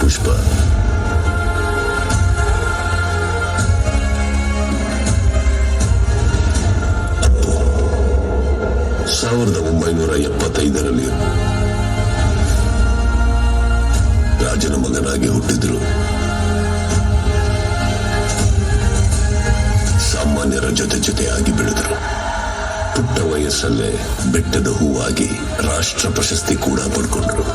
ಪುಷ್ಪ. 1975ರಲ್ಲಿ ರಾಜನ ಮಗನಾಗಿ ಹುಟ್ಟಿದ್ರು. ಸಾಮಾನ್ಯರ ಜೊತೆಯಾಗಿ ಬೆಳೆದರು. ಪುಟ್ಟ ವಯಸ್ಸಲ್ಲೇ ಬೆಟ್ಟದ ಹೂವಾಗಿ ರಾಷ್ಟ್ರ ಪ್ರಶಸ್ತಿ ಕೂಡ ಪಡ್ಕೊಂಡ್ರು.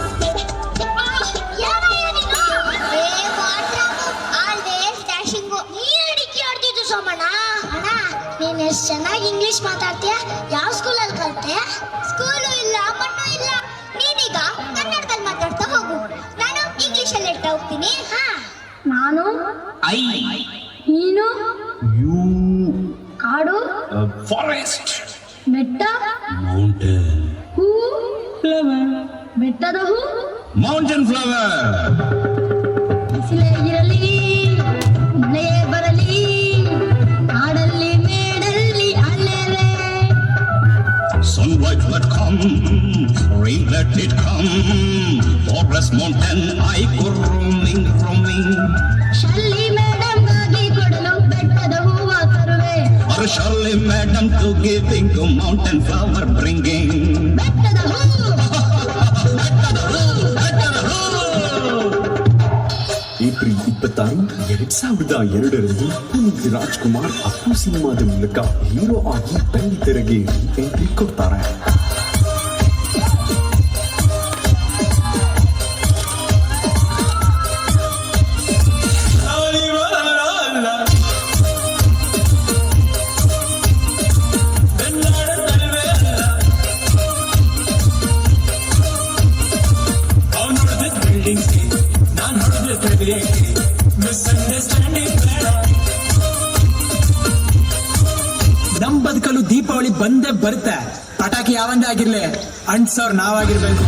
ಎಷ್ಟು ಚೆನ್ನಾಗಿ ಇಂಗ್ಲಿಷ್ ಮಾತಾಡ್ತೀಯ. ಯಾವ ಸ್ಕೂಲಲ್ಲಿ ಕಲ್ತೆ? ಸ್ಕೂಲು ಇಲ್ಲ, ಮಣ್ಣು ಇಲ್ಲ. ನೀನೀಗ ಕನ್ನಡದಲ್ಲಿ ಮಾತಾಡ್ತಾ ಹೋಗು. ನಾನು ಇಂಗ್ಲಿಷಲ್ಲಿ ಹೇಳ್ತಾ ಹೋಗ್ತೀನಿ. ನಾನು ಐ, ನೀನು ಯು, ಕಾಡು, ಫಾರೆಸ್ಟ್, ಬೆಟ್ಟ, ಮೌಂಟೇನ್, ಹೂ, ಫ್ಲವರ್, ಬೆಟ್ಟದ ಹೂ, ಮೌಂಟೇನ್ ಫ್ಲವರ್. ಬಿಸಿಲೇ ಇರಲಿ, ಮಳೆಯೇ ಬರಲಿ, ಕಾಡಲ್ಲಿ ಮೇಡಲ್ಲಿ ಅಲ್ಲೇವೆ. Sunlight let come, rain let it come, forest mountain I go roaming. ಶಲ್ಲಿ ಮೇಡಮ್ಗಾಗಿ ಕೊಡಲು ಬೆಟ್ಟದ ಹೂವ ತರುವೆ. Or Shirley madam to giving to mountain flower bringing. ಬೆಟ್ಟದ ಹೂ, ಏಪ್ರಿಲ್ 26, 2002ರಂದು ಪುನೀತ್ ರಾಜ್ಕುಮಾರ್ ಅಪ್ಪು ಸಿನಿಮಾದ ಮೂಲಕ ಹೀರೋ ಆಗಿ ಬೆಳ್ಳಿ ತೆರೆಗೆ ಎಂಟ್ರಿ ಕೊಡ್ತಾರೆ. ನಮ್ ಬದುಕಲು ದೀಪಾವಳಿ ಬಂದೇ ಬರುತ್ತೆ. ಪಟಾಕಿ ಯಾವಂದೇ ಆಗಿರ್ಲಿ, ಅಂಟ್ಸೋರ್ ನಾವಾಗಿರ್ಬೇಕು.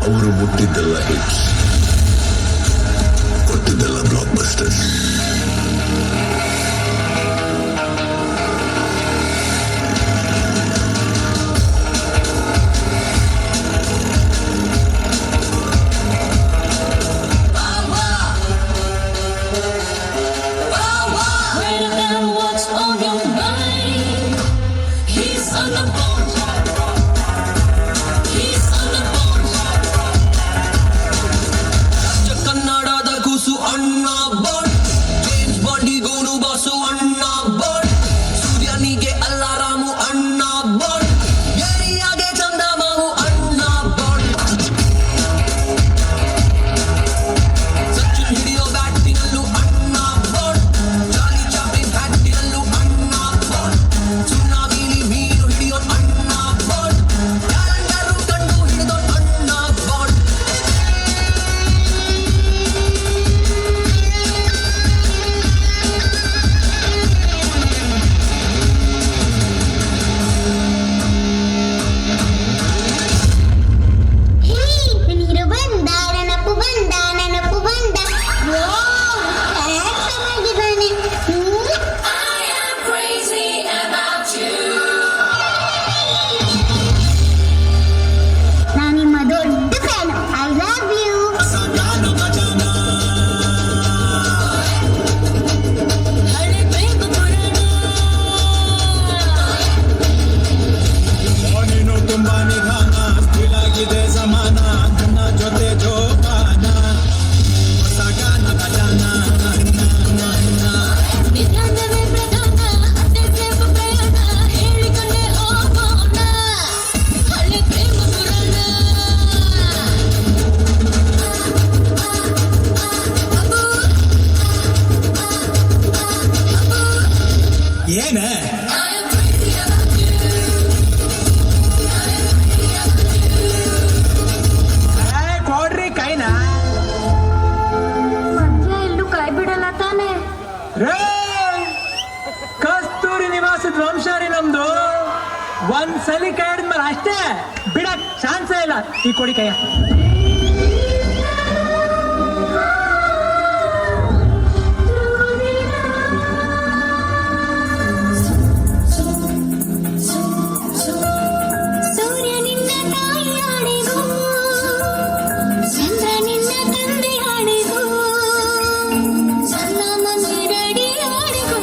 ಅವರು ಮುಟ್ಟಿದ್ದೆಲ್ಲ ಹಿಟ್ಸ್, ಕೊಟ್ಟಿದ್ದೆಲ್ಲ ಬ್ಲಾಕ್ ಬಸ್ಟರ್ಸ್. ಕನ್ನಡದ ಕೂಸು ಅಣ್ಣ ಬಾಂಡ್, ಜೇಮ್ಸ್ ಬಾಂಡಿಗೋನು ಬಾಸು ಅಣ್ಣ ಬಾಂಡ್, ಸೂರ್ಯನಿಗೆ ಅಲ್ಲಾರಾಮು ಅಣ್ಣ ಬಾಂಡ್, ಏರಿಯಾಗೆ ಚಂದಮಾವು ಅಣ್ಣ ಬಾಂಡ್, ಸಚಿನ್ ಹಿಡಿಯೋ ಬ್ಯಾಟಿನಲ್ಲೂ ಅಣ್ಣ ಬಾಂಡ್, ಚಾರ್ಲಿ ಚಾಪ್ಲಿನ್ ಹ್ಯಾಟಿನಲ್ಲೂ ಅಣ್ಣ ಬಾಂಡ್, ಸುನಾಮಿಲಿ ಮೀನು ಹಿಡಿಯೋ ಅಣ್ಣ ಬಾಂಡ್, ಕ್ಯಾಲೆಂಡರು ಕಂಡು ಹಿಡಿದೋ ಅಣ್ಣ ಬಾಂಡ್. ನೀರು ಬಂದ, ನೆನಪು ಬಂದ, ನೆನಪು ಬಂದ. ಚೆನ್ನಾಗಿದ್ದಾನೆ. ನಾನು ನಿಮ್ಮ ದೊಡ್ಡ ಫ್ಯಾನ್. I love you. ನೀನು ತುಂಬಾ ನಿಧಾನ, ಸ್ಟಿಲಾಗಿದೆ ಸಮಾನ, ನನ್ನ ಜೊತೆ ಜೋಪಾನ, ಹೊಸ ಗಾನ ಗಜಾನ. ನಿಧಾನವೇ ಪ್ರಧಾನ, ಅದೇ ಪ್ರೇಮ ಪ್ರಯಾಣ, ಹೇಳಿಕೊಂಡೆ ಹೋಗೋಣ ಹಳೆ ಪ್ರೇಮ ಪುರಾಣ. ಏನೇ ಸಲಿ ಕೈ ಹಿಡಿದ್ಮೇಲೆ ಅಷ್ಟೇ ಬಿಡಕ್ ಚಾನ್ಸೇ ಇಲ್ಲ. ಈ ಕೊಡಿ ಕೈಯ. ಸೂರ್ಯ ನಿನ್ನ ತಾಯಿಯಾಡಿಗೂ, ಚಂದ್ರ ನಿನ್ನ ತಂದೆಯಾಡಿಗೂ, ನನ್ನ ಮಂದಿರಡಿಯಾಡಿಗೂ,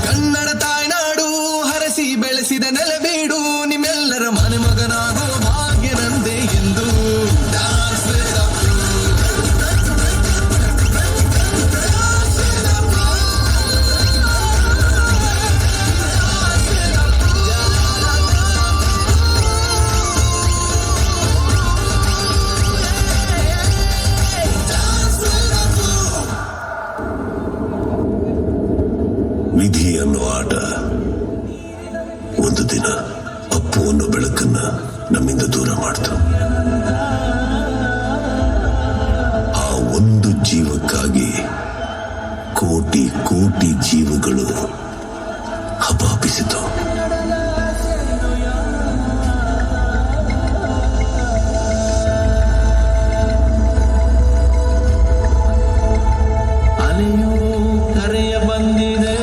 ಕನ್ನಡ ತಾಯ್ನಾಡು ಹರಸಿ ಬೆಳೆಸಿದ ನೆಲಬೀಡು, ನಿಮ್ಮೆಲ್ಲರ ಮನೆ ಮಗನಾಗುವ ಭಾಗ್ಯ ನಂದೇ ಎಂದು. Dance with the ವಿಧಿ ಅನ್ನೋ ಆಟ ಒಂದು ದಿನ ಅಪ್ಪು ಅನ್ನೋ ಬೆಳಕನ್ನ ನಮ್ಮಿಂದ ದೂರ ಮಾಡ್ತು. ಆ ಒಂದು ಜೀವಕ್ಕಾಗಿ ಕೋಟಿ ಕೋಟಿ ಜೀವಗಳು ಹಪಾಪಿಸಿತು. ಅಲೆಯು ಕರೆಯ ಬಂದಿದೆ,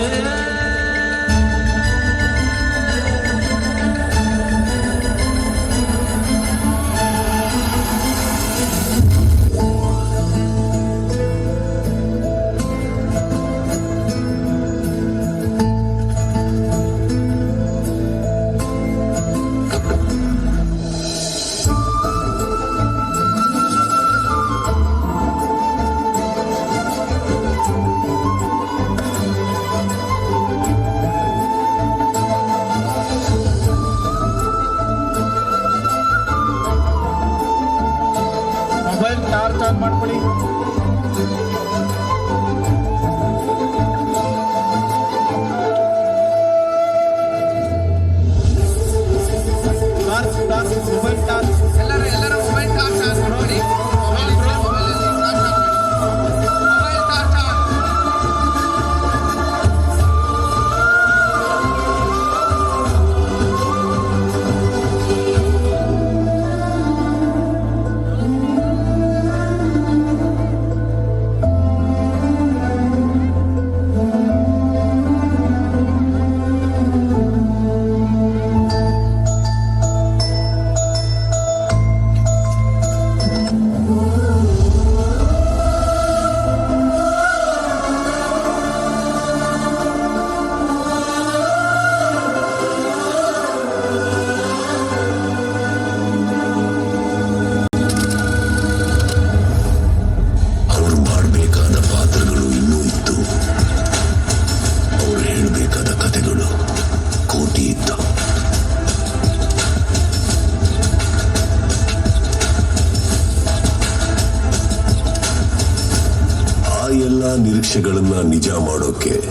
ನಿರೀಕ್ಷೆಗಳನ್ನ ನಿಜ ಮಾಡೋಕೆ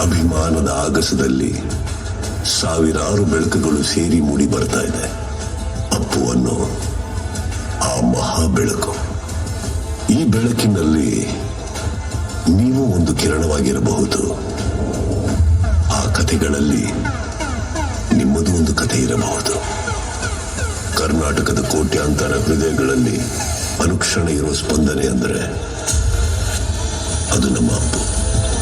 ಅಭಿಮಾನದ ಆಗಸದಲ್ಲಿ ಸಾವಿರಾರು ಬೆಳಕುಗಳು ಸೇರಿ ಮೂಡಿ ಬರ್ತಾ ಇದೆ. ಅಪ್ಪು ಅನ್ನೋ ಆ ಮಹಾ ಬೆಳಕು. ಈ ಬೆಳಕಿನಲ್ಲಿ ನೀವು ಒಂದು ಕಿರಣವಾಗಿರಬಹುದು. ಆ ಕಥೆಗಳಲ್ಲಿ ನಿಮ್ಮದು ಒಂದು ಕಥೆ ಇರಬಹುದು. ಕರ್ನಾಟಕದ ಕೋಟ್ಯಾಂತರ ಹೃದಯಗಳಲ್ಲಿ ಅನುಕ್ಷಣ ಇರೋ ಸ್ಪಂದನೆ ಅಂದರೆ ಅದು ನಮ್ಮ ಅಪ್ಪು.